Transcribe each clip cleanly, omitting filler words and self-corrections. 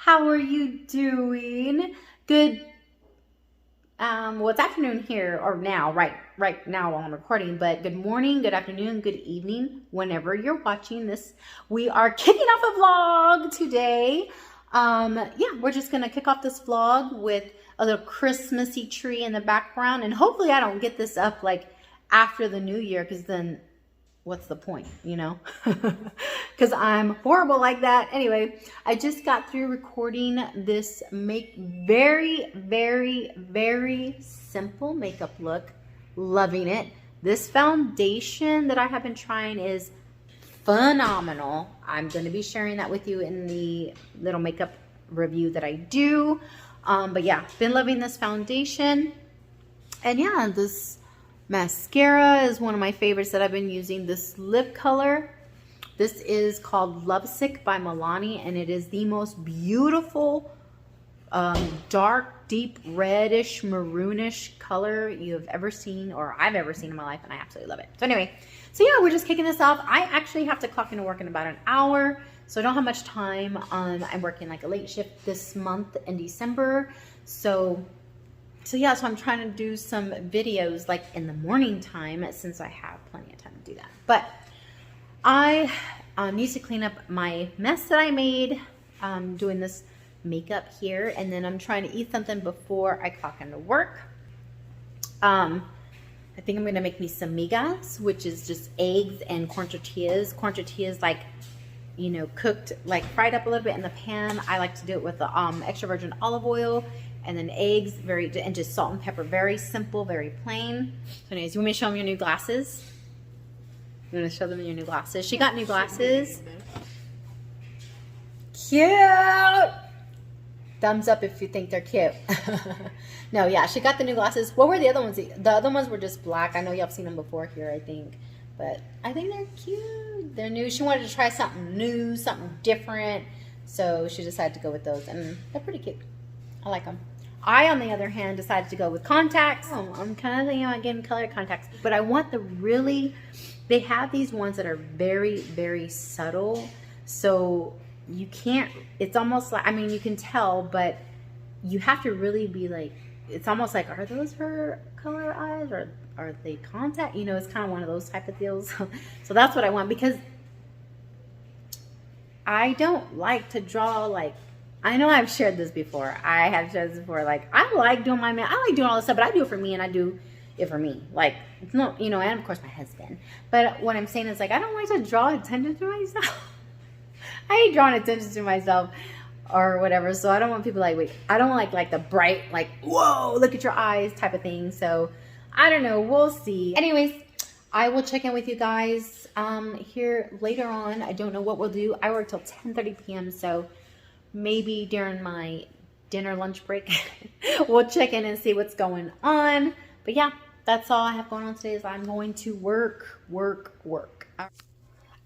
How are you doing? Good. Well, it's afternoon here, or now, right now while I'm recording, but good morning, good afternoon, good evening, whenever you're watching this. We are kicking off a vlog today. Yeah, we're just gonna kick off this vlog with a little Christmassy tree in the background, and hopefully I don't get this up like after the new year, because then what's the point, you know? Because I'm horrible like that. Anyway, I just got through recording this very simple makeup look. Loving it. This foundation that I have been trying is phenomenal. I'm going to be sharing that with you in the little makeup review that I do. But yeah, been loving this foundation. And yeah, this mascara is one of my favorites that I've been using. This lip color, this is called Lovesick by Milani, and it is the most beautiful dark, deep reddish, maroonish color you have ever seen, or I've ever seen in my life, and I absolutely love it. So anyway, so yeah, we're just kicking this off. I actually have to clock into work in about an hour, so I don't have much time. I'm working like a late shift this month in December, so yeah, so I'm trying to do some videos like in the morning time, since I have plenty of time to do that. But I need to clean up my mess that I made doing this makeup here, and then I'm trying to eat something before I clock into work. I think I'm gonna make me some migas, which is just eggs and corn tortillas. Corn tortillas, like, you know, cooked, like fried up a little bit in the pan. I like to do it with the extra virgin olive oil, and then eggs, and just salt and pepper. Very simple, very plain. So anyways, you want me to show them your new glasses? You want to show them your new glasses? She got new glasses. Cute! Thumbs up if you think they're cute. No, yeah, she got the new glasses. What were the other ones? The other ones were just black. I know y'all seen them before here, I think. But I think they're cute. They're new. She wanted to try something new, something different. So she decided to go with those. And they're pretty cute. I like them. I, on the other hand, decided to go with contacts. I'm kind of thinking about getting colored contacts. But I want the really, they have these ones that are very subtle. So you can't, it's almost like, I mean, you can tell, but you have to really be like, it's almost like, are those her color eyes, or are they contact? You know, it's kind of one of those type of deals. So that's what I want, because I don't like to draw, like, I know I've shared this before. I have shared this before. Like, I like doing my makeup. I like doing all this stuff, but I do it for me, and I do it for me. Like, it's not, you know, and of course my husband. But what I'm saying is, like, I don't like to draw attention to myself. I hate drawing attention to myself or whatever. So I don't want people like, wait, I don't like the bright, like, whoa, look at your eyes type of thing. So I don't know. We'll see. Anyways, I will check in with you guys here later on. I don't know what we'll do. I work till 10:30 p.m. So maybe during my dinner lunch break, we'll check in and see what's going on. But yeah, that's all I have going on today, is I'm going to work.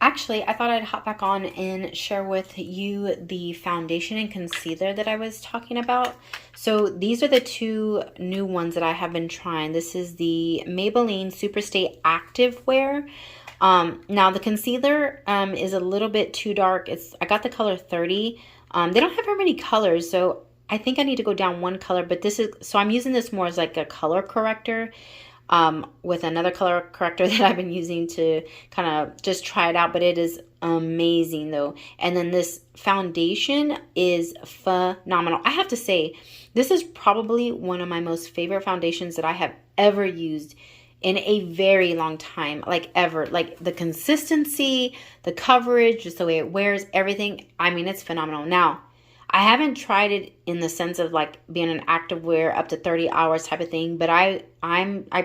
Actually, I thought I'd hop back on and share with you the foundation and concealer that I was talking about. So these are the two new ones that I have been trying. This is the Maybelline Superstay Active Wear. Now the concealer is a little bit too dark. I got the color 30. They don't have very many colors, so I think I need to go down one color, but so I'm using this more as like a color corrector, with another color corrector that I've been using to kind of just try it out, but it is amazing though. And then this foundation is phenomenal. I have to say, this is probably one of my most favorite foundations that I have ever used in a very long time, like ever. Like the consistency, the coverage, just the way it wears, everything. I mean, it's phenomenal. Now, I haven't tried it in the sense of like being an active wear up to 30 hours type of thing, but I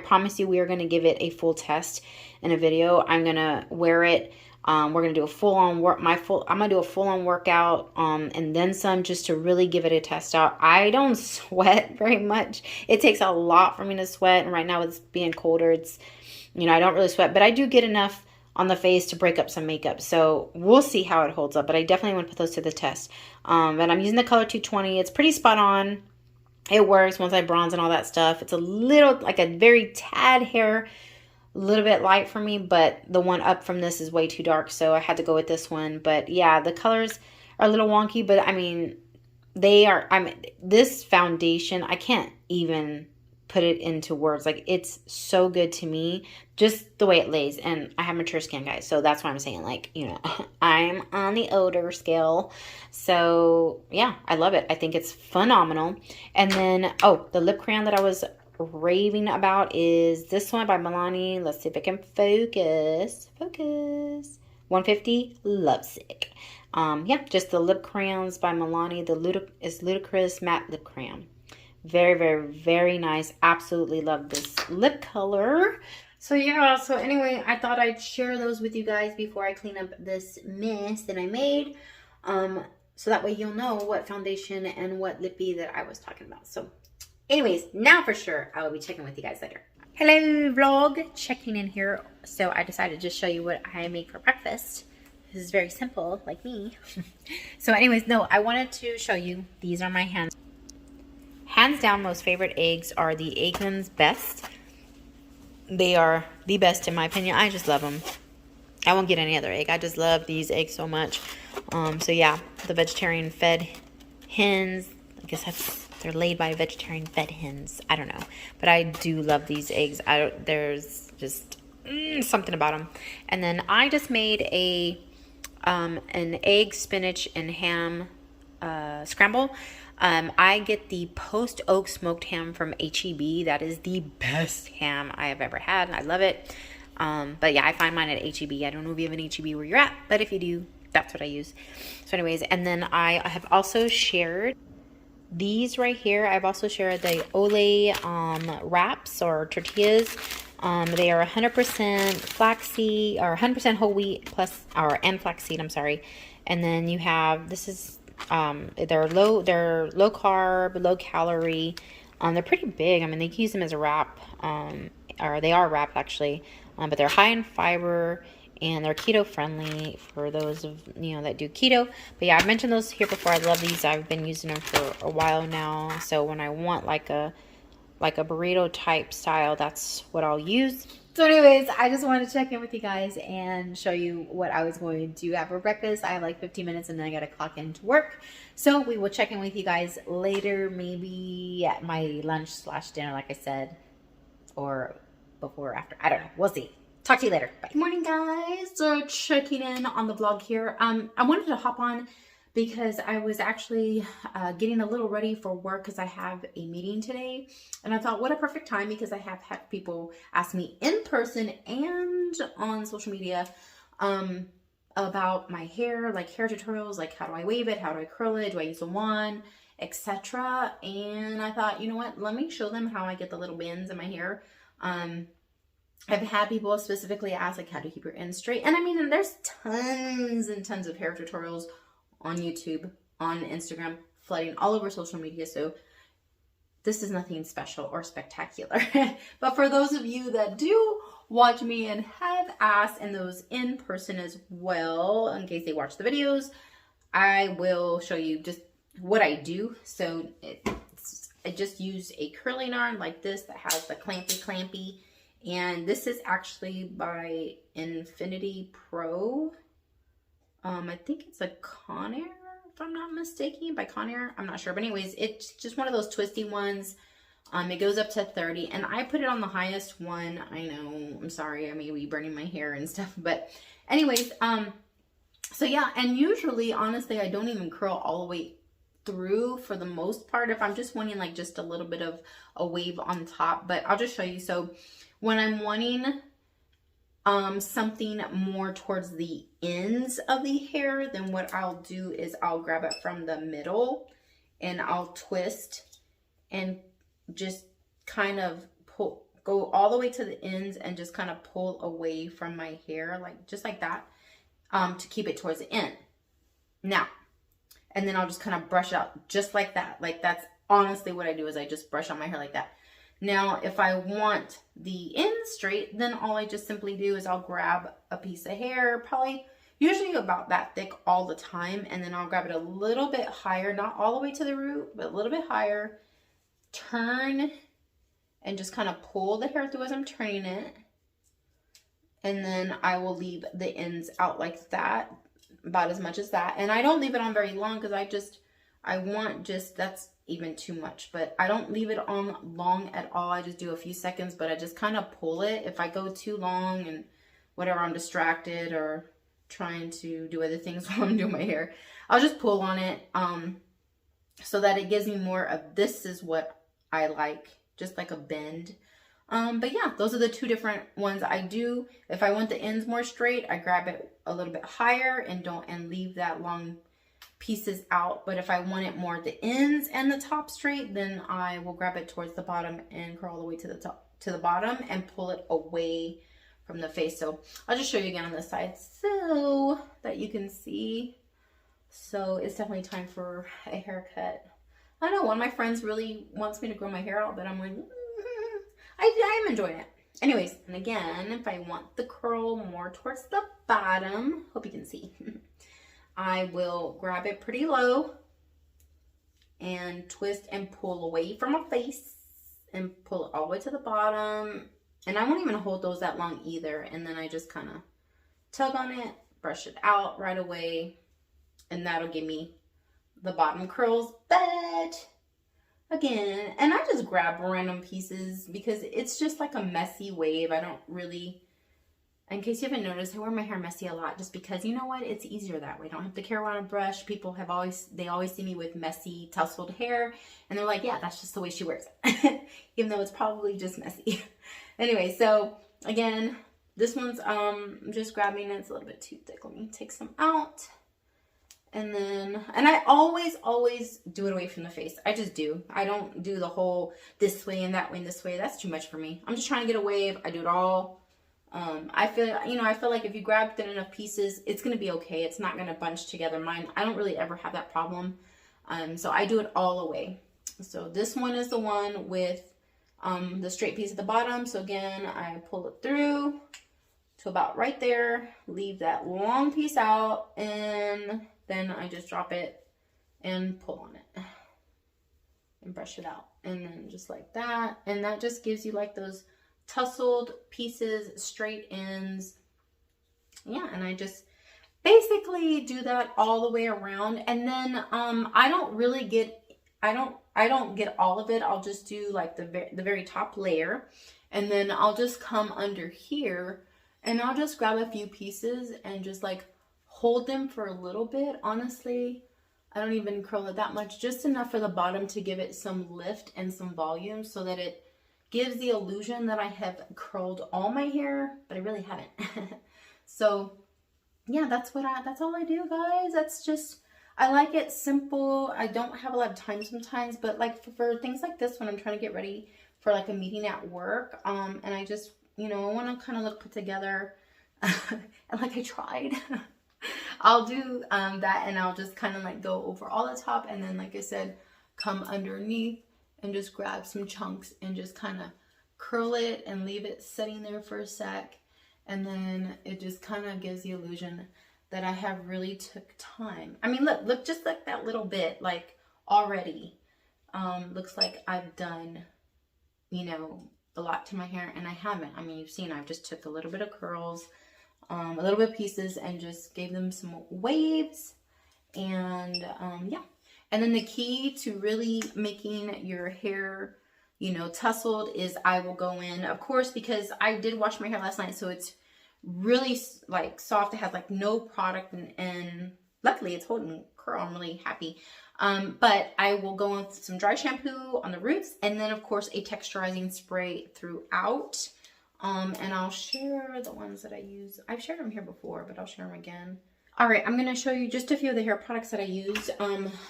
promise you we are going to give it a full test in a video. I'm going to wear it. We're going to do a full-on I'm going to do a full-on workout and then some, just to really give it a test out. I don't sweat very much. It takes a lot for me to sweat, and right now it's being colder. It's, you know, I don't really sweat, but I do get enough on the face to break up some makeup. So we'll see how it holds up, but I definitely want to put those to the test. And I'm using the color 220. It's pretty spot on. It works once I bronze and all that stuff. It's a little, like a very tad hair, a little bit light for me, but the one up from this is way too dark, so I had to go with this one. But yeah, the colors are a little wonky, but I mean, they are, I mean, this foundation, I can't even put it into words. Like, it's so good to me, just the way it lays. And I have mature skin, guys, so that's why I'm saying, like, you know, I'm on the older scale. So yeah, I love it. I think it's phenomenal. And then, oh, the lip crayon that I was raving about is this one by Milani. Let's see if I can focus. 150 Lovesick. Yeah, just the lip crayons by Milani. The Ludicrous matte lip crayon. Very, very, very nice. Absolutely love this lip color. So yeah, so anyway, I thought I'd share those with you guys before I clean up this mess that I made. So that way you'll know what foundation and what lippy that I was talking about. So anyways, now for sure, I will be checking with you guys later. Hello vlog, checking in here. So I decided to just show you what I make for breakfast. This is very simple, like me. So anyways, no, I wanted to show you, these are my hands. Hands down, most favorite eggs are the Eggman's Best. They are the best in my opinion. I just love them. I won't get any other egg. I just love these eggs so much. So yeah, the vegetarian fed hens. I guess they're laid by vegetarian fed hens. I don't know, but I do love these eggs. There's just something about them. And then I just made an egg, spinach, and ham scramble. I get the post oak smoked ham from HEB. That is the best ham I have ever had, and I love it. But yeah, I find mine at HEB. I don't know if you have an HEB where you're at, but if you do, that's what I use. So anyways, and then I have also shared these right here. I've also shared the Ole wraps or tortillas. They are 100% flaxseed or 100% whole wheat and flaxseed. I'm sorry. And then you have, this is they're low carb, low calorie. They're pretty big. I mean, they can use them as a wrap, or they are wrapped actually. But they're high in fiber and they're keto friendly for those of that do keto. But yeah, I've mentioned those here before. I love these. I've been using them for a while now. So when I want like a burrito type style, that's what I'll use. So anyways, I just wanted to check in with you guys and show you what I was going to have for breakfast. I have like 15 minutes and then I got to clock into work. So we will check in with you guys later, maybe at my lunch/dinner, like I said, or before or after. I don't know. We'll see. Talk to you later. Bye. Good morning, guys. So checking in on the vlog here. I wanted to hop on because I was actually getting a little ready for work because I have a meeting today. And I thought, what a perfect time, because I have had people ask me in person and on social media about my hair, like hair tutorials, like how do I wave it, how do I curl it, do I use a wand, etc. And I thought, you know what, let me show them how I get the little bands in my hair. I've had people specifically ask, like, how do you keep your ends straight? And I mean, and there's tons and tons of hair tutorials on YouTube, on Instagram, flooding all over social media. So this is nothing special or spectacular. But for those of you that do watch me and have asked, and those in person as well, in case they watch the videos, I will show you just what I do. So I just use a curling iron like this that has the clampy. And this is actually by Infinity Pro. I think it's a Conair, if I'm not mistaken, by Conair. I'm not sure. But anyways, it's just one of those twisty ones. It goes up to 30. And I put it on the highest one. I know, I'm sorry, I may be burning my hair and stuff. But anyways, so yeah. And usually, honestly, I don't even curl all the way through for the most part. If I'm just wanting like just a little bit of a wave on top. But I'll just show you. So when I'm wanting something more towards the ends of the hair, then what I'll do is I'll grab it from the middle and I'll twist and just kind of go all the way to the ends and just kind of pull away from my hair, like just like that, to keep it towards the end. Now, and then I'll just kind of brush out just like that. Like that's honestly what I do, is I just brush on my hair like that. Now, if I want the ends straight, then all I just simply do is I'll grab a piece of hair, probably usually about that thick all the time, and then I'll grab it a little bit higher, not all the way to the root, but a little bit higher, turn, and just kind of pull the hair through as I'm turning it, and then I will leave the ends out like that, about as much as that. And I don't leave it on very long because I just I want just, that's even too much, but I don't leave it on long at all. I just do a few seconds, but I just kind of pull it. If I go too long and whatever, I'm distracted or trying to do other things while I'm doing my hair, I'll just pull on it so that it gives me more of, this is what I like, just like a bend. But yeah, those are the two different ones I do. If I want the ends more straight, I grab it a little bit higher and leave that long pieces out. But if I want it more the ends and the top straight, then I will grab it towards the bottom and curl all the way to the top, to the bottom, and pull it away from the face. So I'll just show you again on this side so that you can see. So it's definitely time for a haircut. I know one of my friends really wants me to grow my hair out, but I'm like, I am enjoying it. Anyways, and again, if I want the curl more towards the bottom, hope you can see, I will grab it pretty low and twist and pull away from my face and pull it all the way to the bottom. And I won't even hold those that long either. And then I just kind of tug on it, brush it out right away, and that'll give me the bottom curls. But again, and I just grab random pieces because it's just like a messy wave. I don't really, in case you haven't noticed, I wear my hair messy a lot just because, you know what, it's easier that way. I don't have to carry around a brush. People have always see me with messy tousled hair and they're like, yeah, that's just the way she wears it. Even though it's probably just messy. Anyway, so again, this one's just grabbing it. It's a little bit too thick. Let me take some out. And then, and I always do it away from the face. I just do. I don't do the whole this way and that way and this way. That's too much for me. I'm just trying to get a wave. I do it all. I feel like if you grab thin enough pieces, it's going to be okay. It's not going to bunch together. Mine, I don't really ever have that problem. So I do it all away. So this one is the one with the straight piece at the bottom. So again, I pull it through to about right there, leave that long piece out, and then I just drop it and pull on it and brush it out. And then just like that. And that just gives you like those tussled pieces, straight ends. Yeah, and I just basically do that all the way around. And then I don't get all of it. I'll just do like the very top layer, and then I'll just come under here and I'll just grab a few pieces and just like hold them for a little bit. Honestly, I don't even curl it that much, just enough for the bottom to give it some lift and some volume so that it gives the illusion that I have curled all my hair, but I really haven't. So yeah, that's all I do, guys. That's just, I like it simple. I don't have a lot of time sometimes, but like for things like this, when I'm trying to get ready for like a meeting at work, and I just, I want to kind of look put together, and like I tried, I'll do that, and I'll just kind of like go over all the top, and then like I said, come underneath and just grab some chunks and just kind of curl it and leave it sitting there for a sec. And then it just kind of gives the illusion that I have really took time. I mean, look, just like that little bit, like already looks like I've done, a lot to my hair, and I haven't. I mean, you've seen, I've just took a little bit of curls, a little bit of pieces, and just gave them some waves. And yeah. And then the key to really making your hair, tussled is I will go in, of course, because I did wash my hair last night, so it's really like soft. It has like no product, and luckily it's holding curl. I'm really happy. But I will go in with some dry shampoo on the roots, and then of course a texturizing spray throughout. And I'll share the ones that I use. I've shared them here before, but I'll share them again. All right, I'm going to show you just a few of the hair products that I use.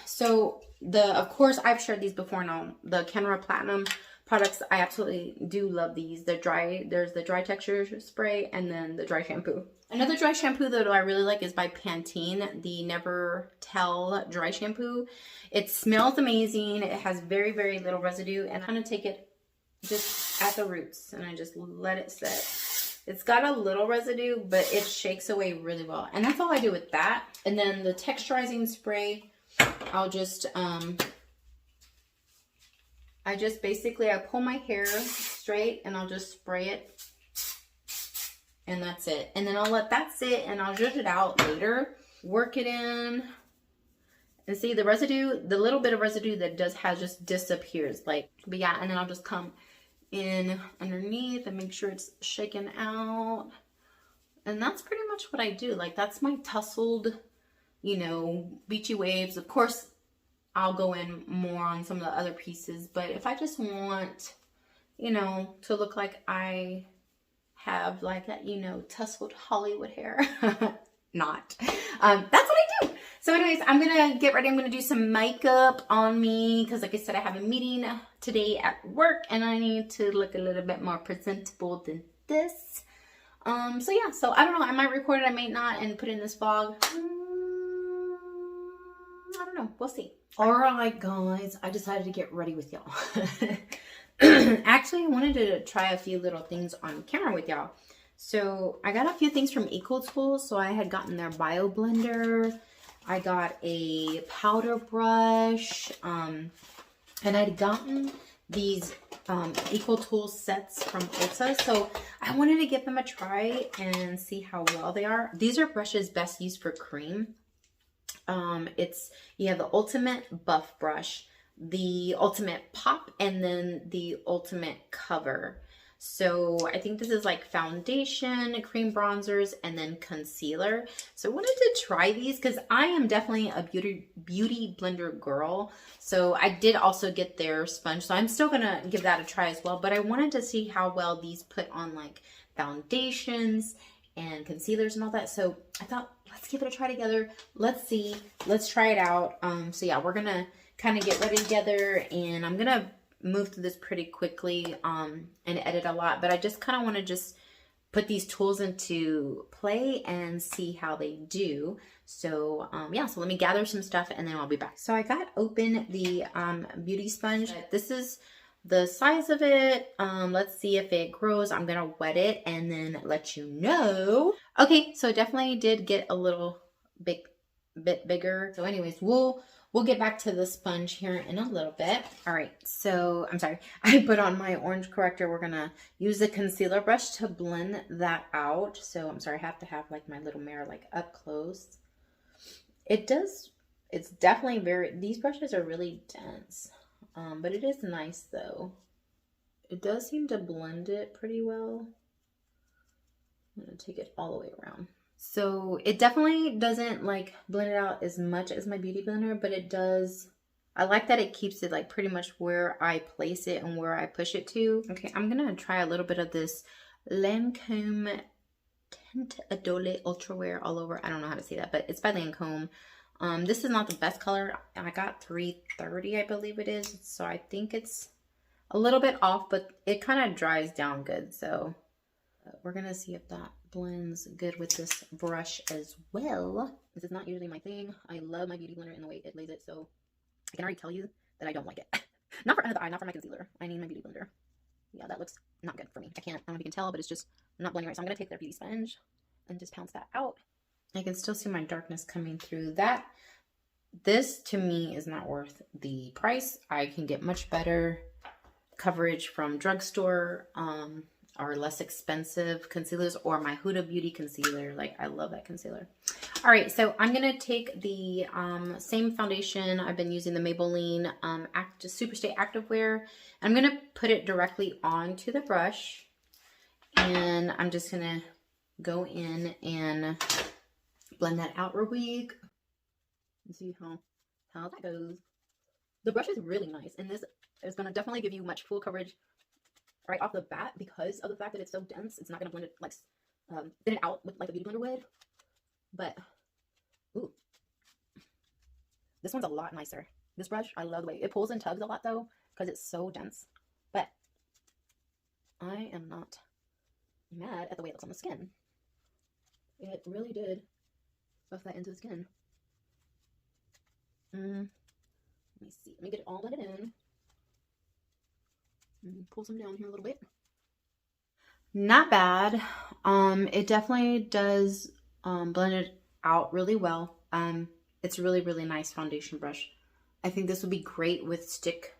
So of course, I've shared these before now. The Kenra Platinum products, I absolutely do love these. There's the dry texture spray, and then the dry shampoo. Another dry shampoo that I really like is by Pantene, the Never Tell dry shampoo. It smells amazing. It has very, very little residue, and I'm going to take it just at the roots, and I just let it sit. It's got a little residue, but it shakes away really well. And that's all I do with that. And then the texturizing spray, I'll just, I pull my hair straight and I'll just spray it. And that's it. And then I'll let that sit and I'll zhuzh it out later, work it in. And see the residue, the little bit of residue that has just disappears. Like, but yeah, and then I'll just come in underneath and make sure it's shaken out. And that's pretty much what I do. Like, that's my tussled, you know, beachy waves. Of course, I'll go in more on some of the other pieces, but if I just want, you know, to look like I have like that, you know, tousled Hollywood hair, not. That's what I do. So anyways, I'm gonna get ready. I'm gonna do some makeup on me because, like I said, I have a meeting today at work and I need to look a little bit more presentable than this. So yeah, so I don't know, I might record it, I may not, and put in this vlog. I don't know, we'll see. All right, guys, I decided to get ready with y'all. Actually, I wanted to try a few little things on camera with y'all. So I got a few things from Eco Tools. So I had gotten their bio blender. I got a powder brush, and I'd gotten these Eco Tools sets from Ulta. So I wanted to give them a try and see how well they are. These are brushes best used for cream. You have the Ultimate Buff Brush, the Ultimate Pop, and then the Ultimate Cover. So I think this is like foundation, cream bronzers, and then concealer. So I wanted to try these because I am definitely a beauty blender girl. So I did also get their sponge. So I'm still gonna give that a try as well. But I wanted to see how well these put on like foundations and concealers and all that. So I thought, let's give it a try together. Let's see, let's try it out. So yeah, we're gonna kind of get ready together, and I'm gonna move through this pretty quickly and edit a lot, but I just kind of want to just put these tools into play and see how they do. So yeah, so let me gather some stuff and then I'll be back. So I got open the beauty sponge. This is the size of it. Let's see if it grows. I'm gonna wet it and then let you know. Okay, so it definitely did get a little bit bigger. So anyways, we'll get back to the sponge here in a little bit. All right, so I'm sorry, I put on my orange corrector. We're gonna use the concealer brush to blend that out. So I'm sorry, I have to have like my little mirror like up close. It's definitely these brushes are really dense, but it is nice though. It does seem to blend it pretty well. I'm gonna take it all the way around. So it definitely doesn't like blend it out as much as my beauty blender, but it does. I like that it keeps it like pretty much where I place it and where I push it to. Okay, I'm gonna try a little bit of this Lancome Tint Adole Ultra Wear All Over. I don't know how to say that, but it's by Lancome. This is not the best color. I got 330, I believe it is. So I think it's a little bit off, but it kind of dries down good. So we're gonna see if that blends good with this brush as well. This is not usually my thing. I love my beauty blender and the way it lays it, so I can already tell you that I don't like it. Not for under the eye, not for my concealer. I need my beauty blender. Yeah, that looks not good for me. I don't know if you can tell, but it's just not blending right. So I'm gonna take their beauty sponge and just pounce that out. I can still see my darkness coming through that. This to me is not worth the price. I can get much better coverage from drugstore, or less expensive concealers, or my Huda Beauty concealer. Like, I love that concealer. All right, so I'm gonna take the same foundation. I've been using the Maybelline Superstay Activewear. I'm gonna put it directly onto the brush, and I'm just gonna go in and blend that out real quick and see how that goes. The brush is really nice, and this is gonna definitely give you much full coverage right off the bat because of the fact that it's so dense. It's not going to blend it like thin it out with like a beauty blender would. But ooh, this one's a lot nicer. This brush, I love the way it pulls and tugs a lot though because it's so dense. But I am not mad at the way it looks on the skin. It really did buff that into the skin. Let me see. Let me get it all blended in. Pull some down here a little bit. Not bad. It definitely does blend it out really well. It's a really, really nice foundation brush. I think this would be great with stick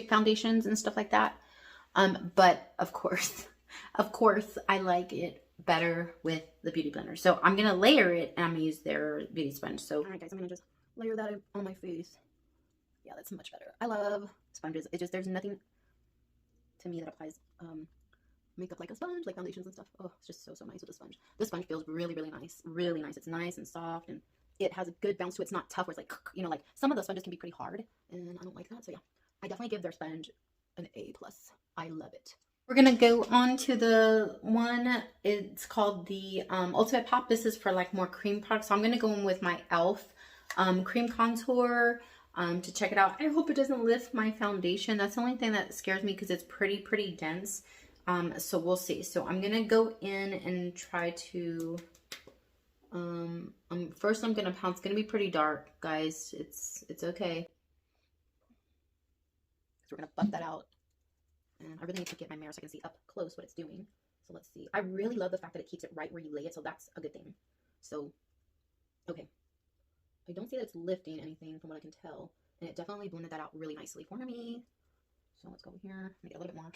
foundations and stuff like that. But of course, I like it better with the beauty blender. So I'm gonna layer it and I'm gonna use their beauty sponge. So all right, guys, I'm gonna just layer that on my face. Yeah, that's much better. I love sponges. It just, there's nothing to me that applies makeup like a sponge, like foundations and stuff. Oh, it's just so, so nice with a sponge. This sponge feels really, really nice. Really nice. It's nice and soft, and it has a good bounce to it. It's not tough where it's like, you know, like some of the sponges can be pretty hard, and I don't like that. So yeah, I definitely give their sponge an A+. I love it. We're gonna go on to the one, it's called the Ultimate Pop. This is for like more cream products. So I'm gonna go in with my e.l.f. Cream contour to check it out. I hope it doesn't lift my foundation. That's the only thing that scares me because it's pretty dense. So we'll see. So I'm gonna go in and try to first I'm gonna pounce. It's gonna be pretty dark, guys. It's okay. So we're gonna buff that out. And I really need to get my mirror so I can see up close what it's doing. So let's see. I really love the fact that it keeps it right where you lay it, so that's a good thing. So, okay. I don't see that it's lifting anything from what I can tell. And it definitely blended that out really nicely for me. So let's go here, make it a little bit more.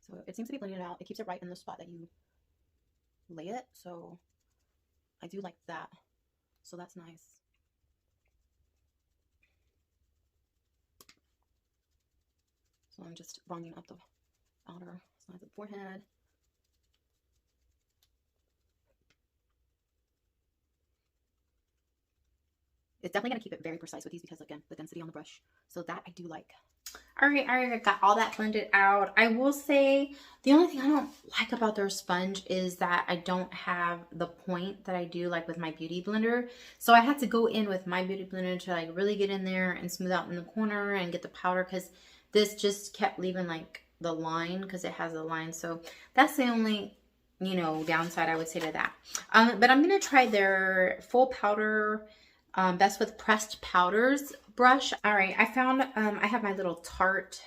So it seems to be blending it out. It keeps it right in the spot that you lay it. So I do like that. So that's nice. So I'm just bronzing up the outer side of the forehead. It's definitely going to keep it very precise with these because, again, the density on the brush. So that I do like. All right, I got all that blended out. I will say the only thing I don't like about their sponge is that I don't have the point that I do like with my beauty blender. So I had to go in with my beauty blender to like really get in there and smooth out in the corner and get the powder, because this just kept leaving like the line because it has a line. So that's the only, you know, downside I would say to that. But I'm going to try their full powder. That's with pressed powders brush. All right, I found, I have my little Tarte.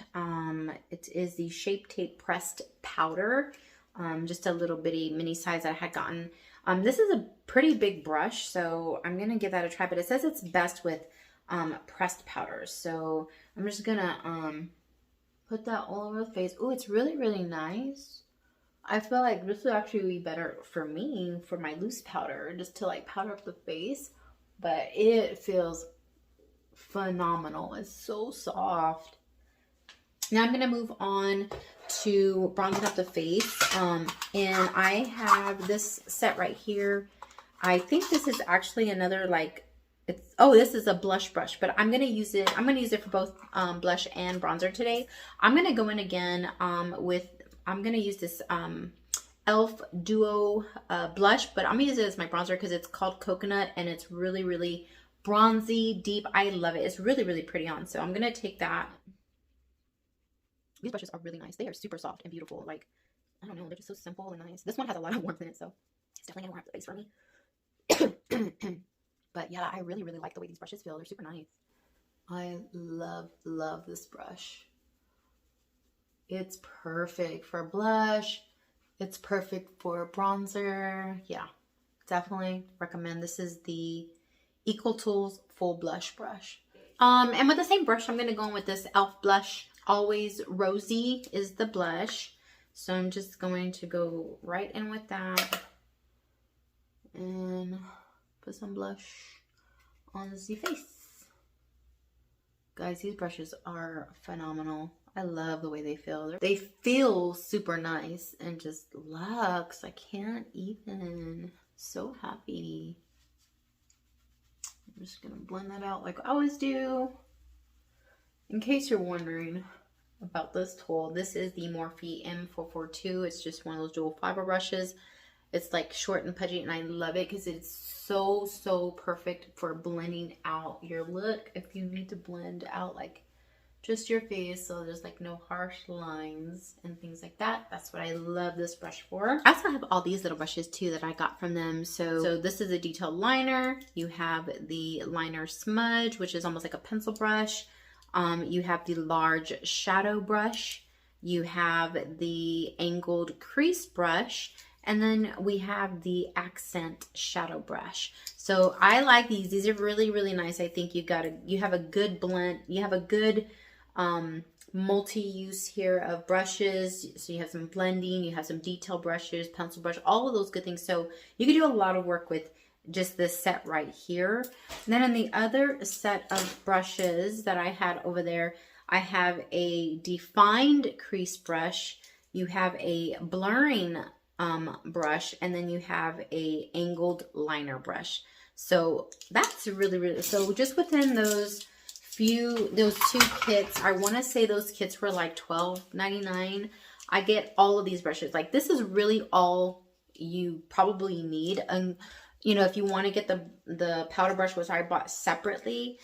It is the Shape Tape pressed powder. Just a little bitty mini size that I had gotten. This is a pretty big brush, so I'm going to give that a try. But it says it's best with pressed powders. So I'm just going to put that all over the face. Oh, it's really nice. I feel like this would actually be better for me, for my loose powder, just to like powder up the face. But it feels phenomenal. It's so soft. Now I'm going to move on to bronzing up the face. And I have this set right here. I think this is actually another like, this is a blush brush, but I'm going to use it. I'm going to use it for both blush and bronzer today. I'm going to go in again I'm going to use this e.l.f. Duo blush, but I'm gonna use it as my bronzer because it's called Coconut and it's really bronzy, deep. I love it. It's really pretty on. So I'm gonna take that. These brushes are really nice. They are super soft and beautiful. Like, I don't know, they're just so simple and nice. This one has a lot of warmth in it, so it's definitely gonna warm up the face for me. But yeah, I really like the way these brushes feel. They're super nice. I love this brush. It's perfect for blush. It's perfect for bronzer. Yeah, definitely recommend. This is the Equal Tools Full Blush Brush. And with the same brush, I'm going to go in with this e.l.f. blush. Always Rosy is the blush. So I'm just going to go right in with that. And put some blush on the face. Guys, these brushes are phenomenal. I love the way they feel. They feel super nice and just luxe. I can't even. So happy. I'm just going to blend that out like I always do. In case you're wondering about this tool, this is the Morphe M442. It's just one of those dual fiber brushes. It's like short and pudgy, and I love it because it's so perfect for blending out your look. If you need to blend out like just your face, so there's like no harsh lines and things like that. That's what I love this brush for. I also have all these little brushes too that I got from them. So this is a detailed liner. You have the liner smudge, which is almost like a pencil brush. You have the large shadow brush. You have the angled crease brush. And then we have the accent shadow brush. So I like these. These are really nice. I think you have a good blend. You have a good multi-use here of brushes. So you have some blending, you have some detail brushes, pencil brush, all of those good things. So you can do a lot of work with just this set right here. And then in the other set of brushes that I had over there, I have a defined crease brush, you have a blurring brush, and then you have a angled liner brush. So that's really, so just within those two kits, I want to say those kits were like $12.99. I get all of these brushes. Like, this is really all you probably need. And you know, if you want to get the powder brush, which I bought separately,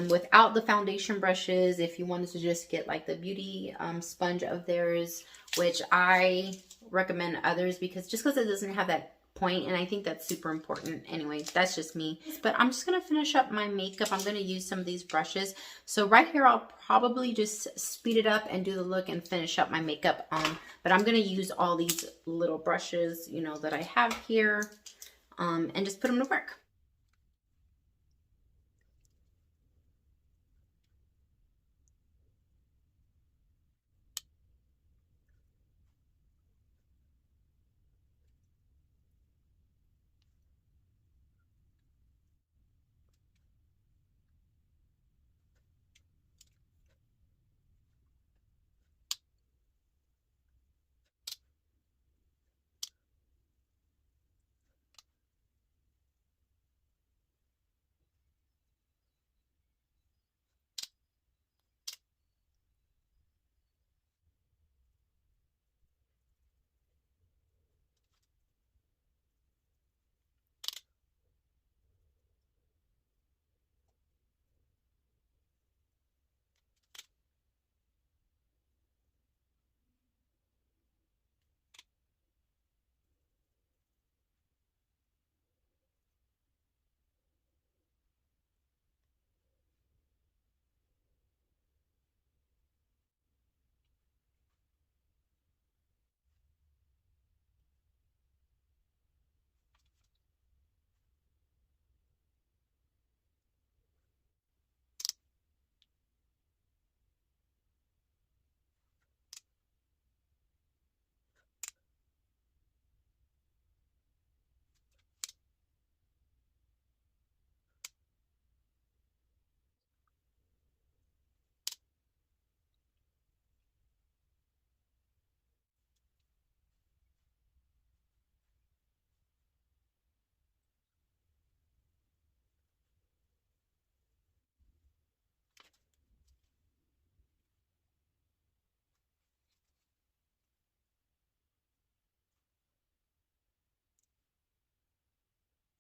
without the foundation brushes, if you wanted to just get like the beauty sponge of theirs, which I recommend others because it doesn't have that point, and I think that's super important. Anyway, that's just me. But I'm just gonna finish up my makeup. I'm gonna use some of these brushes. So right here, I'll probably just speed it up and do the look and finish up my makeup. But I'm gonna use all these little brushes, you know, that I have here, and just put them to work.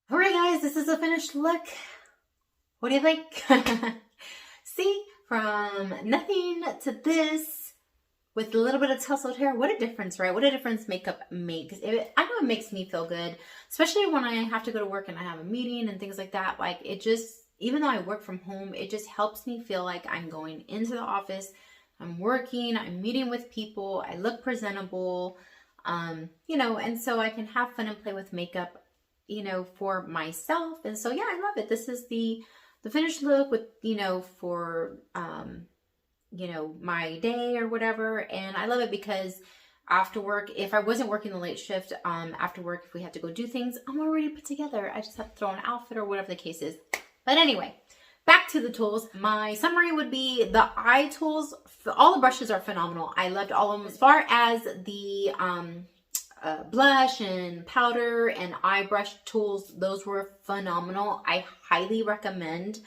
All right, guys, this is a finished look. What do you think? See, from nothing to this with a little bit of tousled hair, what a difference, right? What a difference makeup makes. I know it makes me feel good, especially when I have to go to work and I have a meeting and things like that. Like, it just, even though I work from home, it just helps me feel like I'm going into the office, I'm working, I'm meeting with people, I look presentable, you know, and so I can have fun and play with makeup, you know, for myself. And so, yeah, I love it. This is the finished look with, you know, for, you know, my day or whatever. And I love it because after work, if I wasn't working the late shift, after work, if we had to go do things, I'm already put together. I just have to throw an outfit or whatever the case is. But anyway, back to the tools. My summary would be the eye tools. All the brushes are phenomenal. I loved all of them. As far as the blush and powder and eye brush tools, those were phenomenal. I highly recommend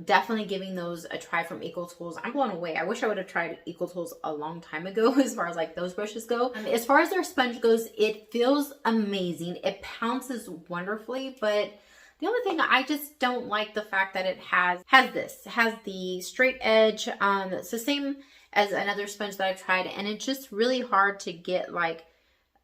definitely giving those a try from Equal Tools. I'm blown away. I wish I would have tried Equal Tools a long time ago as far as like those brushes go. As far as their sponge goes, it feels amazing. It pounces wonderfully, but the only thing, I just don't like the fact that it has the straight edge. It's the same as another sponge that I've tried, and it's just really hard to get like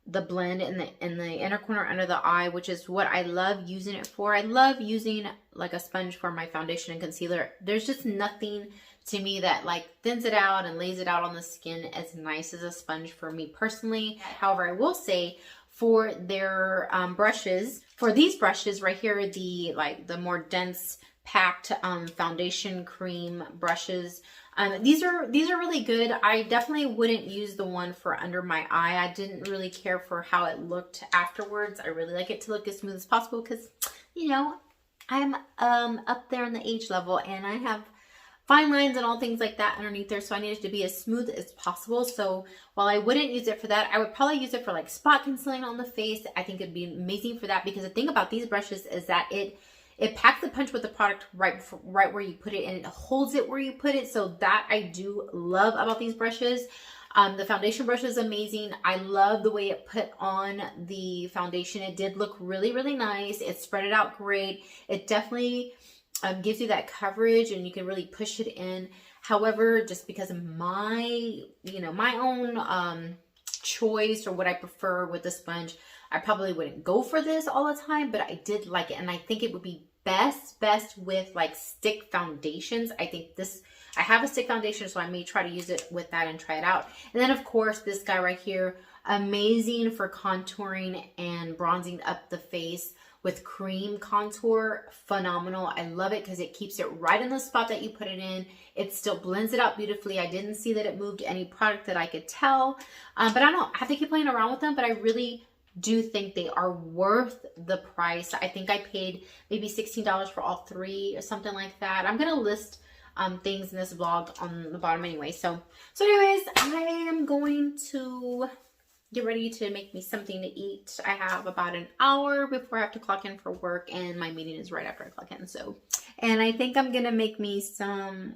the blend in the inner corner under the eye, which is what I love using it for. I love using like a sponge for my foundation and concealer. There's just nothing to me that like thins it out and lays it out on the skin as nice as a sponge for me personally. However, I will say for their brushes, for these brushes right here, the more dense packed foundation cream brushes, These are really good. I definitely wouldn't use the one for under my eye. I didn't really care for how it looked afterwards. I really like it to look as smooth as possible because, you know, I'm up there in the age level and I have fine lines and all things like that underneath there, so I need it to be as smooth as possible. So while I wouldn't use it for that, I would probably use it for like spot concealing on the face. I think it'd be amazing for that because the thing about these brushes is that it packs the punch with the product right where you put it, and it holds it where you put it. So that I do love about these brushes. The foundation brush is amazing. I love the way it put on the foundation. It did look really, really nice. It spread it out great. It definitely gives you that coverage and you can really push it in. However, just because of my, my own choice or what I prefer with the sponge, I probably wouldn't go for this all the time, but I did like it. And I think it would be best with like stick foundations. I think I have a stick foundation, so I may try to use it with that and try it out. And then of course, this guy right here, amazing for contouring and bronzing up the face with cream contour. Phenomenal. I love it because it keeps it right in the spot that you put it in. It still blends it out beautifully. I didn't see that it moved any product that I could tell, but I don't know. I have to keep playing around with them, but I really do think they are worth the price. I think I paid maybe $16 for all three or something like that. I'm going to list things in this vlog on the bottom anyway. So anyways, I am going to get ready to make me something to eat. I have about an hour before I have to clock in for work, and my meeting is right after I clock in. And I think I'm going to make me some,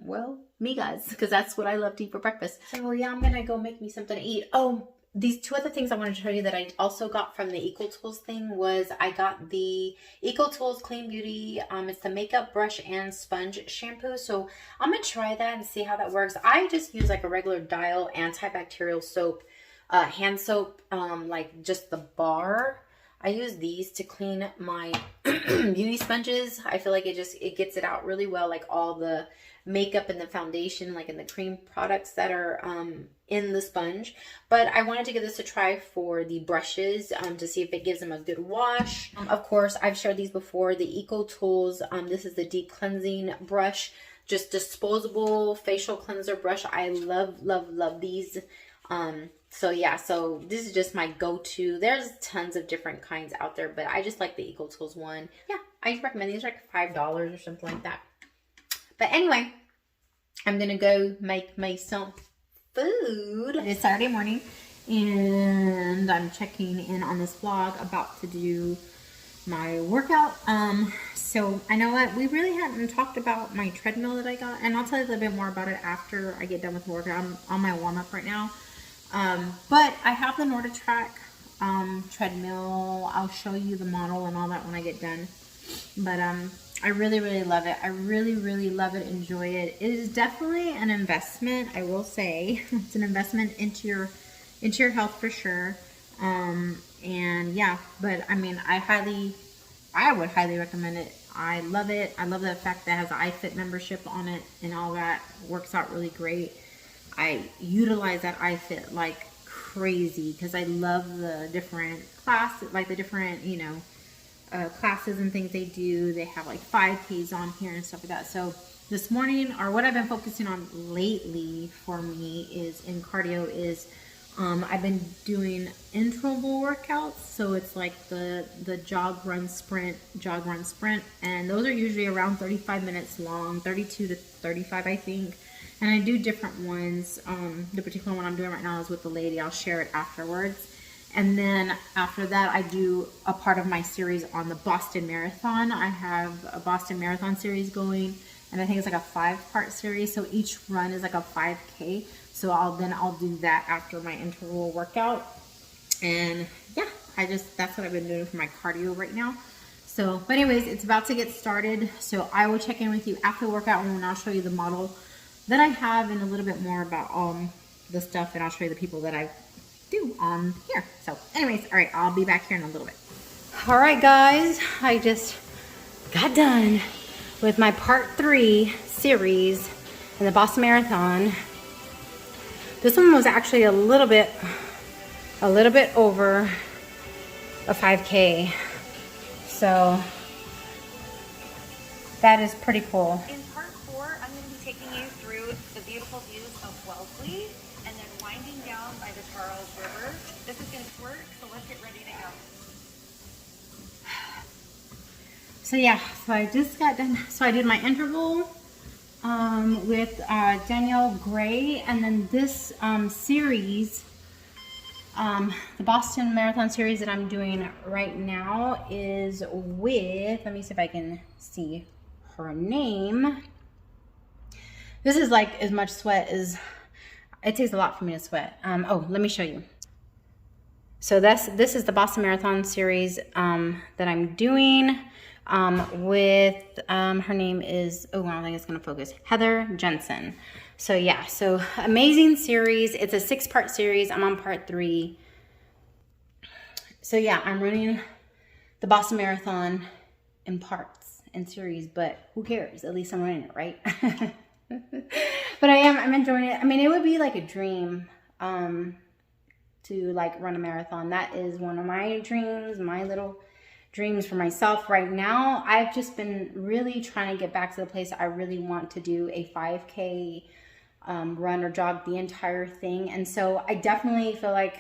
migas, because that's what I love to eat for breakfast. So yeah, I'm going to go make me something to eat. Oh, these two other things I wanted to show you that I also got from the Eco Tools thing was I got the Eco Tools Clean Beauty. It's the makeup brush and sponge shampoo. So I'm going to try that and see how that works. I just use like a regular Dial antibacterial soap, hand soap, like just the bar. I use these to clean my beauty sponges. I feel like it gets it out really well, like all the makeup and the foundation, like in the cream products that are in the sponge. But I wanted to give this a try for the brushes to see if it gives them a good wash. Of course, I've shared these before. The Eco Tools, this is the deep cleansing brush, just disposable facial cleanser brush. I love these. So yeah, so this is just my go-to. There's tons of different kinds out there, but I just like the Eco Tools one. Yeah, I recommend these. Are like $5 or something like that. But anyway, I'm gonna go make me some food. It is Saturday morning, and I'm checking in on this vlog, about to do my workout. So I know what we really hadn't talked about my treadmill that I got, and I'll tell you a little bit more about it after I get done with workout. I'm on my warm-up right now. But I have the NordicTrack treadmill. I'll show you the model and all that when I get done. But I really love it. I really love it, enjoy it. It is definitely an investment, I will say. It's an investment into your health for sure. And yeah, but I mean, I would highly recommend it. I love it. I love the fact that it has an iFit membership on it and all that. Works out really great. I utilize that iFit like crazy because I love the different classes, like the different, classes and things they do. They have like 5Ks on here and stuff like that. So this morning, or what I've been focusing on lately for me is in cardio is I've been doing interval workouts. So it's like the jog, run, sprint, and those are usually around 35 minutes long, 32 to 35, I think. And I do different ones. The particular one I'm doing right now is with the lady. I'll share it afterwards. And then after that, I do a part of my series on the Boston Marathon. I have a Boston Marathon series going, and I think it's like a 5-part series. So each run is like a 5K. So I'll do that after my interval workout. And yeah, that's what I've been doing for my cardio right now. So, but anyways, it's about to get started. So I will check in with you after the workout, and then I'll show you the model that I have and a little bit more about the stuff, and I'll show you the people that I do on here. So anyways, all right, I'll be back here in a little bit. All right, guys, I just got done with my part 3 series in the Boston Marathon. This one was actually a little bit over a 5K. So that is pretty cool. In part 4, I'm going to be taking you through the beautiful views of Wellesley and then winding down by the Charles River. This is going to work, so let's get ready to go. So yeah, so I just got done. So I did my interval with Danielle Gray, and then this series, the Boston Marathon series that I'm doing right now is with, let me see if I can see her name. This is like as much sweat as, it takes a lot for me to sweat. Oh, let me show you. So this is the Boston Marathon series that I'm doing with, her name is, oh, I don't think it's going to focus, Heather Jensen. So yeah, so amazing series. It's a 6-part series. I'm on part 3. So yeah, I'm running the Boston Marathon in parts and series, but who cares? At least I'm running it, right? But I'm enjoying it. I mean, it would be like a dream to like run a marathon. That is one of my dreams, my little dreams for myself right now. I've just been really trying to get back to the place I really want to do a 5K run or jog the entire thing. And so I definitely feel like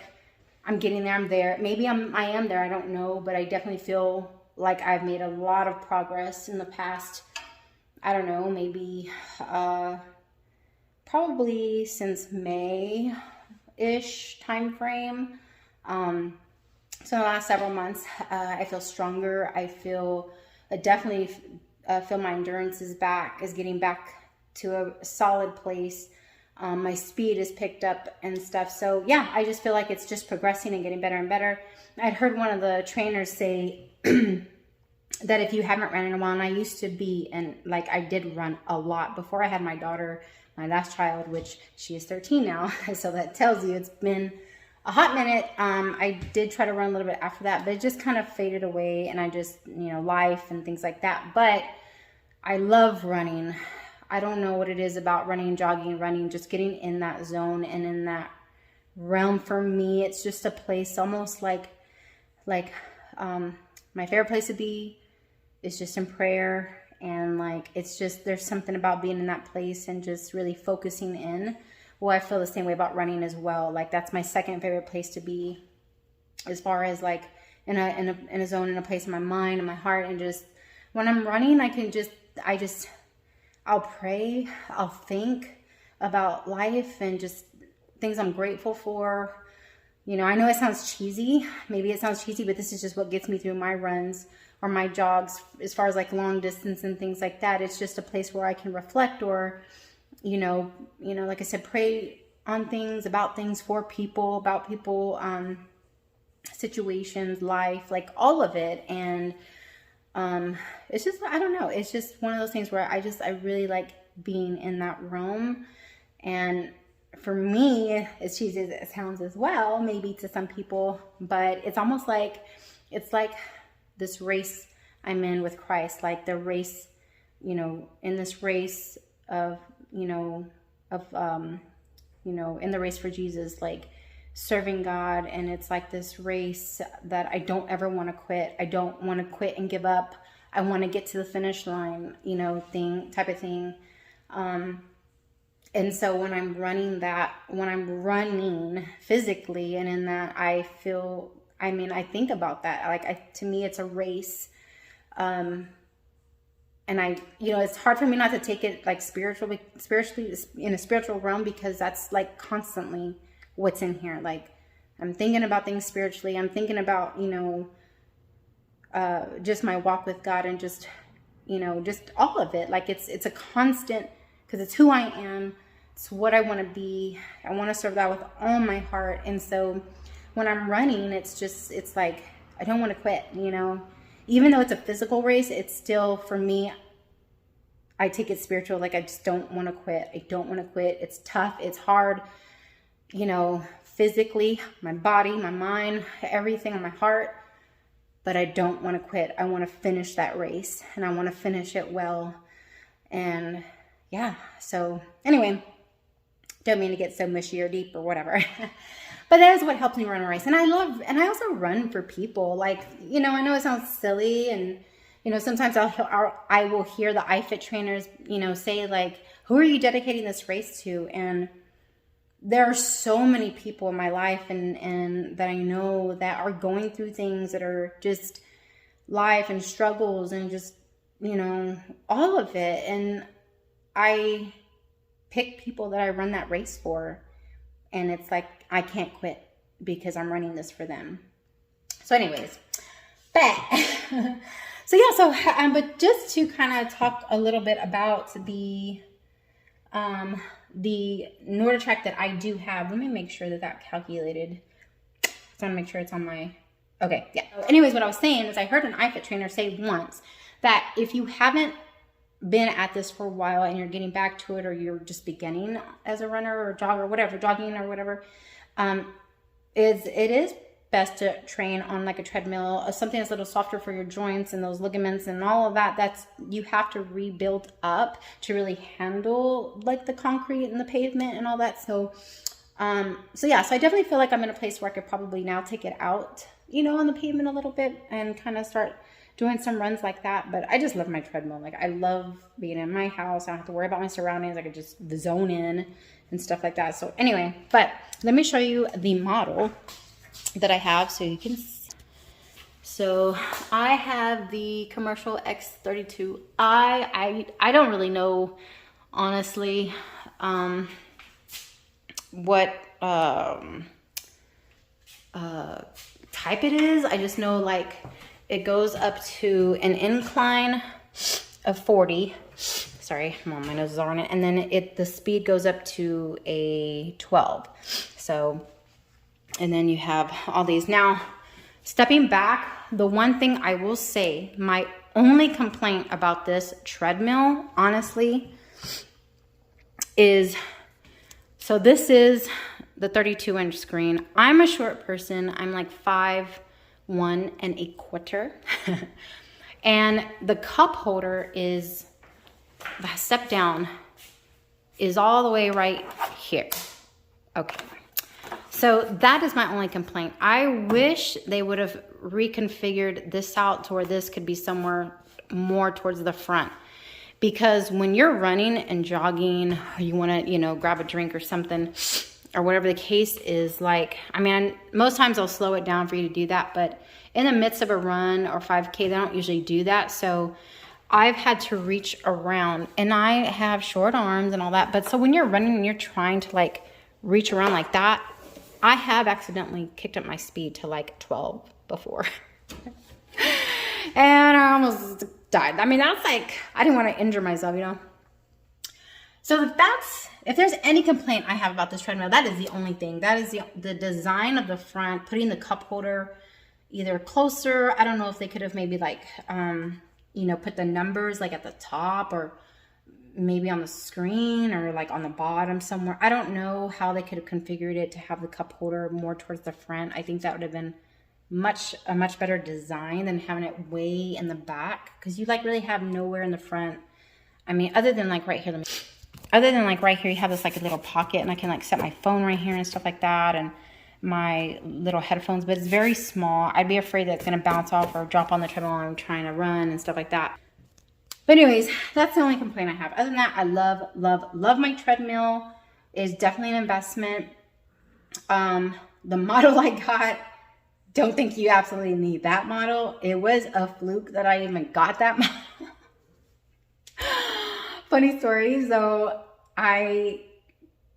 I'm getting there. I'm there. Maybe I am there. I don't know, but I definitely feel like I've made a lot of progress in the past, I don't know, maybe probably since May-ish time frame. So the last several months, I feel stronger. I feel definitely feel my endurance is getting back to a solid place. My speed is picked up and stuff. So yeah, I just feel like it's just progressing and getting better and better. I'd heard one of the trainers say that if you haven't run in a while, and I used to be, and like I did run a lot before I had my daughter, my last child, which she is 13 now. So that tells you it's been a hot minute. I did try to run a little bit after that, but it just kind of faded away, and I just, life and things like that. But I love running. I don't know what it is about running, jogging, running, just getting in that zone and in that realm. For me, it's just a place almost like my favorite place to be is just in prayer. And like, it's just, there's something about being in that place and just really focusing in. Well, I feel the same way about running as well. Like that's my second favorite place to be, as far as like in a zone, in a place in my mind and my heart. And just when I'm running, I'll pray, I'll think about life and just things I'm grateful for. I know it sounds cheesy. Maybe it sounds cheesy, but this is just what gets me through my runs or my jogs as far as like long distance and things like that. It's just a place where I can reflect or, like I said, pray on things, about things, for people, about people, situations, life, like all of it. And it's just, I don't know, it's just one of those things where I really like being in that realm. And for me, as cheesy as it sounds as well, maybe to some people, but it's almost like, it's like this race I'm in with Christ, like the race, in this race of, in the race for Jesus, like serving God. And it's like this race that I don't ever want to quit. I don't want to quit and give up. I want to get to the finish line, type of thing. And so when I'm running physically and in that, I think about that. Like to me, it's a race. And it's hard for me not to take it like spiritually in a spiritual realm, because that's like constantly what's in here. Like I'm thinking about things spiritually. I'm thinking about, just my walk with God and just, just all of it. Like it's a constant, because it's who I am. It's what I want to be. I want to serve God with all my heart. And so when I'm running, it's like, I don't want to quit, even though it's a physical race, it's still, for me, I take it spiritual. Like I just don't want to quit. I don't want to quit. It's tough. It's hard, physically, my body, my mind, everything on my heart, but I don't want to quit. I want to finish that race, and I want to finish it well. And yeah, so anyway, don't mean to get so mushy or deep or whatever. But that is what helps me run a race. And I also run for people. Like, I know it sounds silly, and, sometimes I will hear the iFit trainers, say like, who are you dedicating this race to? And there are so many people in my life and that I know that are going through things that are just life and struggles and just, you know, all of it. And I pick people that I run that race for. And it's like, I can't quit because I'm running this for them. So anyways, but but just to kind of talk a little bit about the NordicTrack that I do have. Let me make sure that calculated. So I want to make sure it's on my, okay, yeah. So anyways, what I was saying is I heard an iFit trainer say once that if you haven't been at this for a while and you're getting back to it, or you're just beginning as a runner or jogger or whatever, jogging or whatever, it is best to train on like a treadmill, something that's a little softer for your joints and those ligaments and all of that. That's, you have to rebuild up to really handle like the concrete and the pavement and all that. So I definitely feel like I'm in a place where I could probably now take it out, you know, on the pavement a little bit and kind of start doing some runs like that. But I just love my treadmill. Like, I love being in my house. I don't have to worry about my surroundings. I could just zone in and stuff like that. So anyway, but let me show you the model that I have so you can see. So I have the commercial X32. I don't really know, honestly, what type it is. I just know like it goes up to an incline of 40. Sorry, my nose is on it. And then the speed goes up to a 12. So, and then you have all these. Now, stepping back, the one thing I will say, my only complaint about this treadmill, honestly, is, so this is the 32-inch screen. I'm a short person. I'm like 5'1". And the cup holder is, the step down is all the way right here. Okay. So that is my only complaint. I wish they would have reconfigured this out to where this could be somewhere more towards the front. Because when you're running and jogging, you want to, you know, grab a drink or something, or whatever the case is, like, I mean, most times I'll slow it down for you to do that, but in the midst of a run or 5K, they don't usually do that. So I've had to reach around, and I have short arms and all that. But so when you're running and you're trying to like reach around like that, I have accidentally kicked up my speed to like 12 before. And I almost died. I mean, that's like, I didn't want to injure myself, you know? So if there's any complaint I have about this treadmill, that is the only thing. That is the design of the front, putting the cup holder either closer. I don't know if they could have maybe like, you know, put the numbers like at the top, or maybe on the screen, or like on the bottom somewhere. I don't know how they could have configured it to have the cup holder more towards the front. I think that would have been a much better design than having it way in the back, because you like really have nowhere in the front. I mean, other than like right here, you have this like a little pocket, and I can like set my phone right here and stuff like that, and my little headphones, but it's very small. I'd be afraid that it's gonna bounce off or drop on the treadmill while I'm trying to run and stuff like that. But anyways, that's the only complaint I have. Other than that, I love my treadmill. It's definitely an investment. The model I got, don't think you absolutely need that model. It was a fluke that I even got that model. Funny story. So I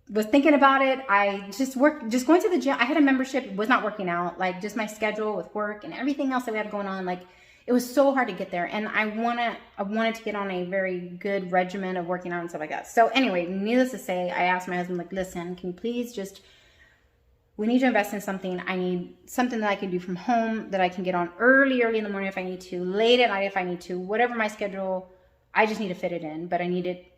was thinking about it. I just going to the gym. I had a membership, it was not working out. Like, just my schedule with work and everything else that we had going on, like, it was so hard to get there. And I wanted to get on a very good regimen of working out and stuff like that. So anyway, needless to say, I asked my husband, like, listen, can you please we need to invest in something. I need something that I can do from home, that I can get on early in the morning if I need to, late at night if I need to, whatever my schedule, I just need to fit it in, but I need it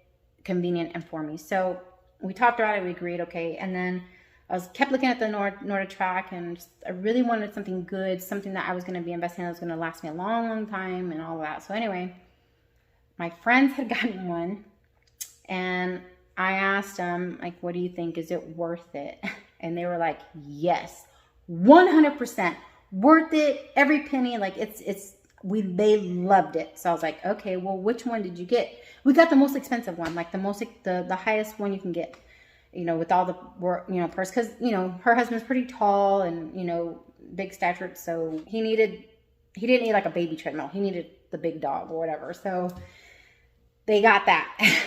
convenient and for me. So we talked about it, we agreed, okay. And then I kept looking at the NordicTrack, and I really wanted something good, something that I was going to be investing in, that was going to last me a long, long time and all of that. So anyway, my friends had gotten one, and I asked them, like, what do you think? Is it worth it? And they were like, yes, 100% worth it. Every penny. Like, it's they loved it. So I was like, okay, well, which one did you get? We got the most expensive one, like the highest one you can get, you know, with all the work, you know, purse, because, you know, her husband's pretty tall and, you know, big stature, so he didn't need like a baby treadmill. He needed the big dog or whatever. So they got that.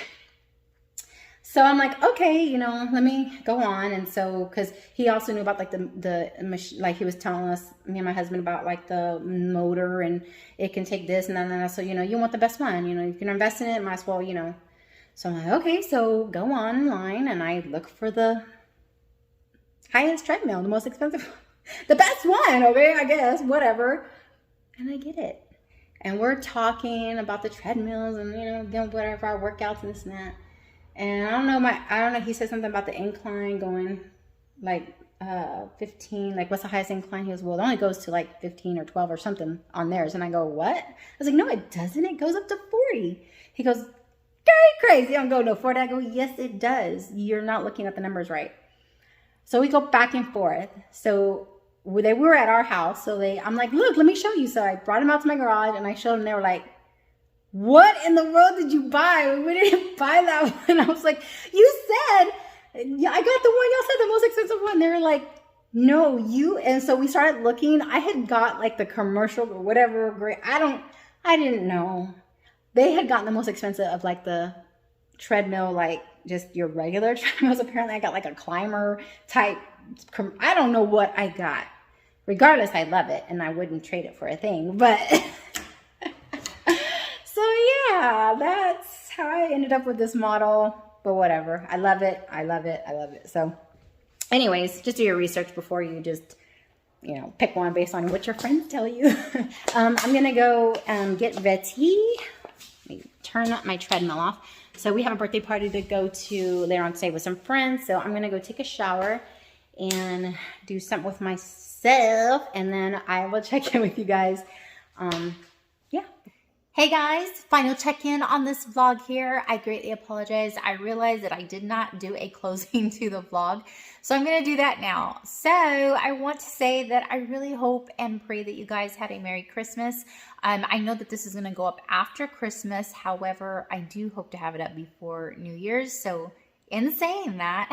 So I'm like, okay, you know, let me go on. And so, because he also knew about like the machine, like he was telling us, me and my husband, about like the motor, and it can take this and then. So, you know, you want the best one, you know, you can invest in it, might as well, you know. So I'm like, okay, so go online and I look for the highest treadmill, the most expensive, the best one, okay, I guess, whatever. And I get it. And we're talking about the treadmills and, you know, doing whatever, our workouts and this and that. And I don't know, he said something about the incline going like 15, like what's the highest incline? He goes, well, it only goes to like 15 or 12 or something on theirs. And I go, what? I was like, no, it doesn't. It goes up to 40. He goes, crazy. I don't go no 40. I go, yes, it does. You're not looking at the numbers right. So we go back and forth. So they were at our house. So I'm like, look, let me show you. So I brought them out to my garage and I showed them. They were like, what in the world did you buy? We didn't buy that one. I was like, you said, yeah, I got the one y'all said, the most expensive one. They were like, no, you. And so we started looking. I had got like the commercial or whatever. Great. I didn't know. They had gotten the most expensive of like the treadmill, like just your regular treadmills. Apparently I got like a climber type. I don't know what I got. Regardless, I love it and I wouldn't trade it for a thing. But so yeah, that's how I ended up with this model. But whatever. I love it. I love it. I love it. So anyways, just do your research before you just, you know, pick one based on what your friends tell you. I'm going to go get ready. Let me turn up my treadmill off. So we have a birthday party to go to later on today with some friends. So I'm going to go take a shower and do something with myself. And then I will check in with you guys. Yeah. Hey guys, final check-in on this vlog here. I greatly apologize. I realized that I did not do a closing to the vlog, so I'm going to do that now. So I want to say that I really hope and pray that you guys had a Merry Christmas. I know that this is going to go up after Christmas. However, I do hope to have it up before New Year's. So in saying that,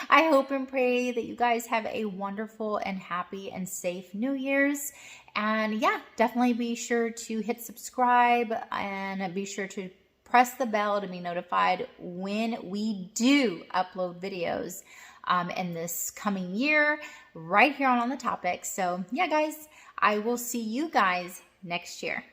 I hope and pray that you guys have a wonderful and happy and safe New Year's. And yeah, definitely be sure to hit subscribe and be sure to press the bell to be notified when we do upload videos in this coming year right here on the topic. So yeah, guys, I will see you guys next year.